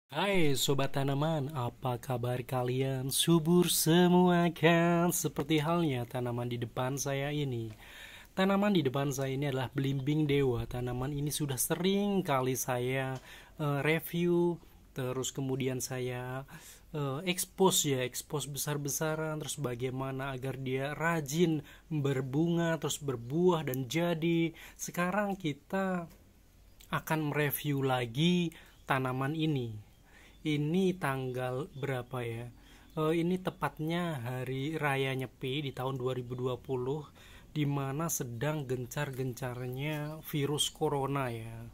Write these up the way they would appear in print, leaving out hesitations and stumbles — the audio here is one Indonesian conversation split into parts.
Hai sobat tanaman, apa kabar kalian? Subur semua kan? Seperti halnya tanaman di depan saya ini. Tanaman di depan saya ini adalah belimbing dewa. Tanaman ini sudah sering kali saya review, terus kemudian saya expose besar-besaran, terus bagaimana agar dia rajin berbunga, terus berbuah dan jadi. Sekarang kita akan mereview lagi tanaman ini. Ini tanggal berapa ya? Ini tepatnya hari raya Nyepi di tahun 2020, di mana sedang gencar-gencarnya virus corona ya,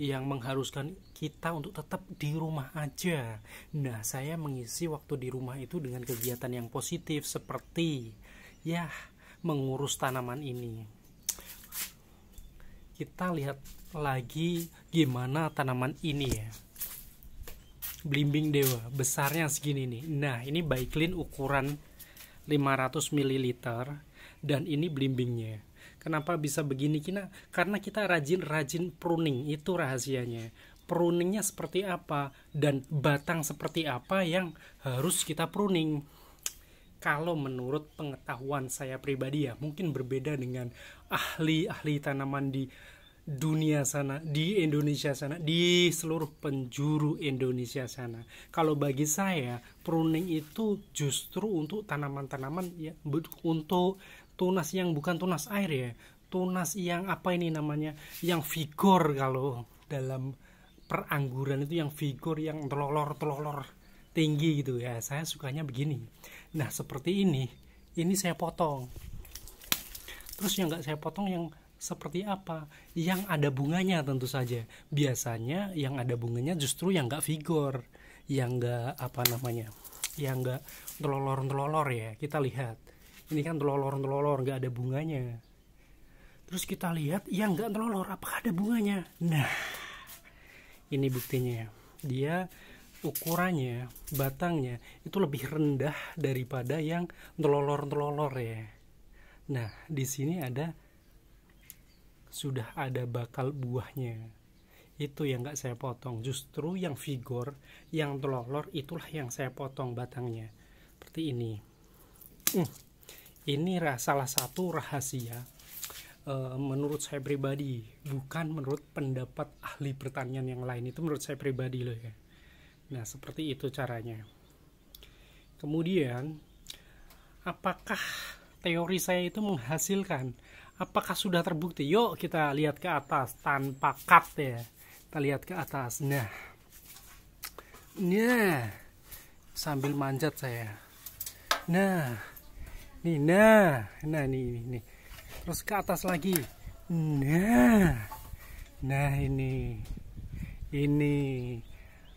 yang mengharuskan kita untuk tetap di rumah aja. Nah, saya mengisi waktu di rumah itu dengan kegiatan yang positif seperti ya mengurus tanaman ini. Kita lihat lagi gimana tanaman ini ya. Belimbing dewa besarnya segini nih. Nah, ini Baiklin ukuran 500 ml dan ini belimbingnya. Kenapa bisa begini? Karena kita rajin pruning, itu rahasianya. Pruningnya seperti apa dan batang seperti apa yang harus kita pruning. Kalau menurut pengetahuan saya pribadi ya, mungkin berbeda dengan ahli-ahli tanaman di dunia sana, di Indonesia sana, di seluruh penjuru Indonesia sana. Kalau bagi saya, pruning itu justru untuk tanaman-tanaman ya, untuk tunas yang bukan tunas air ya, tunas yang apa ini namanya, yang vigor. Kalau dalam perangguran itu yang vigor, yang telolor tinggi gitu ya, saya sukanya begini. Nah, seperti ini saya potong. Terus yang nggak saya potong yang seperti apa? Yang ada bunganya tentu saja. Biasanya yang ada bunganya justru yang nggak vigor, yang nggak apa namanya, yang nggak telolor ya. Kita lihat, ini kan telolor nggak ada bunganya. Terus kita lihat yang nggak telolor, apakah ada bunganya? Nah, ini buktinya. Dia ukurannya, batangnya itu lebih rendah daripada yang telolor ya. Nah, di sini sudah ada bakal buahnya. Itu yang nggak saya potong. Justru yang vigor, yang telolor itulah yang saya potong batangnya. Seperti ini. Ini salah satu rahasia menurut saya pribadi, bukan menurut pendapat ahli pertanian yang lain. Itu menurut saya pribadi loh ya. Nah, seperti itu caranya. Kemudian, apakah teori saya itu menghasilkan? Apakah sudah terbukti? Yuk kita lihat ke atas tanpa cut ya. Kita lihat ke atas. Nah, sambil manjat saya. Nah, nih. Terus ke atas lagi. Nah ini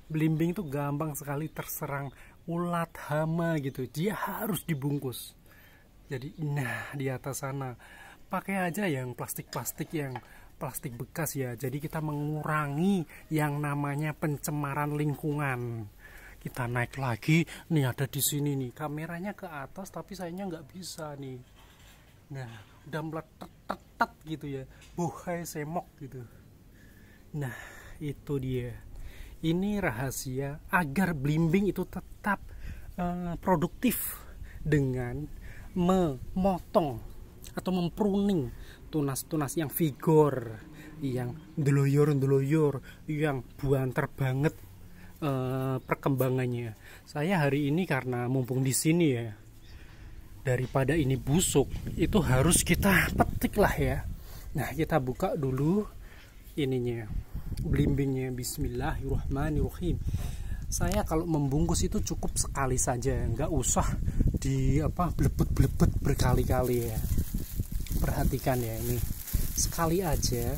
belimbing tuh gampang sekali terserang ulat, hama gitu. Dia harus dibungkus. Jadi, di atas sana pakai aja yang plastik bekas ya. Jadi kita mengurangi yang namanya pencemaran lingkungan. Kita naik lagi, nih ada di sini nih. Kameranya ke atas tapi sayangnya nggak bisa nih. Nah, udah meletet gitu ya. Buhay semok gitu. Nah, itu dia. Ini rahasia agar belimbing itu tetap produktif dengan memotong atau mempruning tunas-tunas yang vigor, yang deloyor, yang buanter banget perkembangannya. Saya hari ini karena mumpung di sini ya, daripada ini busuk, itu harus kita petik lah ya. Nah, kita buka dulu ininya, belimbingnya. Bismillahirrahmanirrahim. Saya kalau membungkus itu cukup sekali saja, nggak usah blebet berkali-kali ya. Perhatikan ya, ini sekali aja.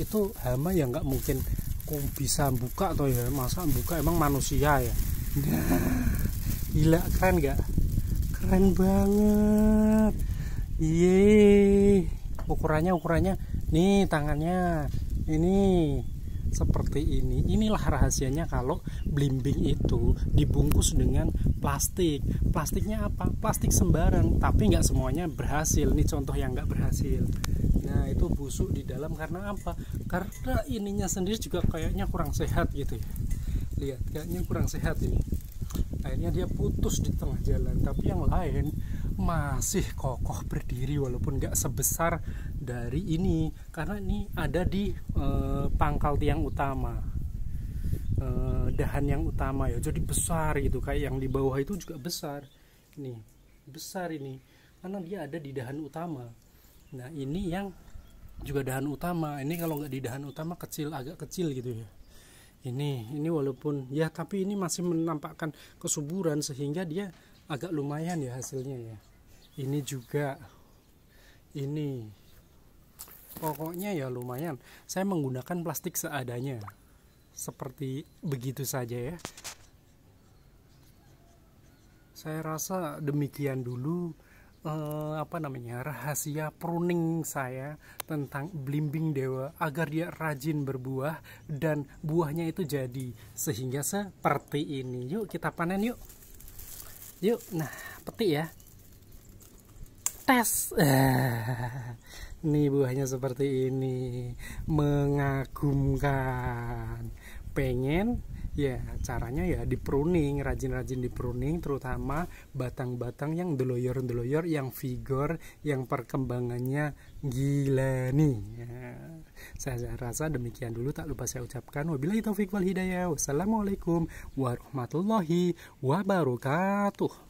Itu hama yang nggak mungkin kok bisa buka atau ya, masa buka, emang manusia ya. Nah, gila, keren nggak? Keren banget. Ukurannya nih, tangannya ini seperti ini. Inilah rahasianya kalau belimbing itu dibungkus dengan plastik. Plastiknya apa? Plastik sembarang, tapi nggak semuanya berhasil. Ini contoh yang nggak berhasil. Nah, itu busuk di dalam karena apa? Karena ininya sendiri juga kayaknya kurang sehat gitu ya. lihat kayaknya kurang sehat ini. Akhirnya dia putus di tengah jalan, tapi yang lain masih kokoh berdiri walaupun nggak sebesar dari ini, karena ini ada di pangkal tiang utama, dahan yang utama ya, jadi besar gitu. Kayak yang di bawah itu juga besar, ini besar ini karena dia ada di dahan utama. Nah ini yang juga dahan utama, ini kalau nggak di dahan utama kecil, agak kecil gitu ya. Ini walaupun ya, tapi ini masih menampakkan kesuburan sehingga dia agak lumayan ya hasilnya ya. Ini juga, ini pokoknya ya lumayan. Saya menggunakan plastik seadanya seperti begitu saja ya. Saya rasa demikian dulu rahasia pruning saya tentang belimbing dewa agar dia rajin berbuah dan buahnya itu jadi sehingga seperti ini. Yuk kita panen yuk. Nah petik ya, tes. Nih buahnya seperti ini, mengagumkan. Pengen ya, caranya ya di pruning, rajin-rajin di pruning, terutama batang-batang yang deloyor-deloyor, yang vigor, yang perkembangannya gila nih ya. Saya rasa demikian dulu, tak lupa saya ucapkan wabillahi taufiq wal hidayah. Wassalamualaikum warahmatullahi wabarakatuh.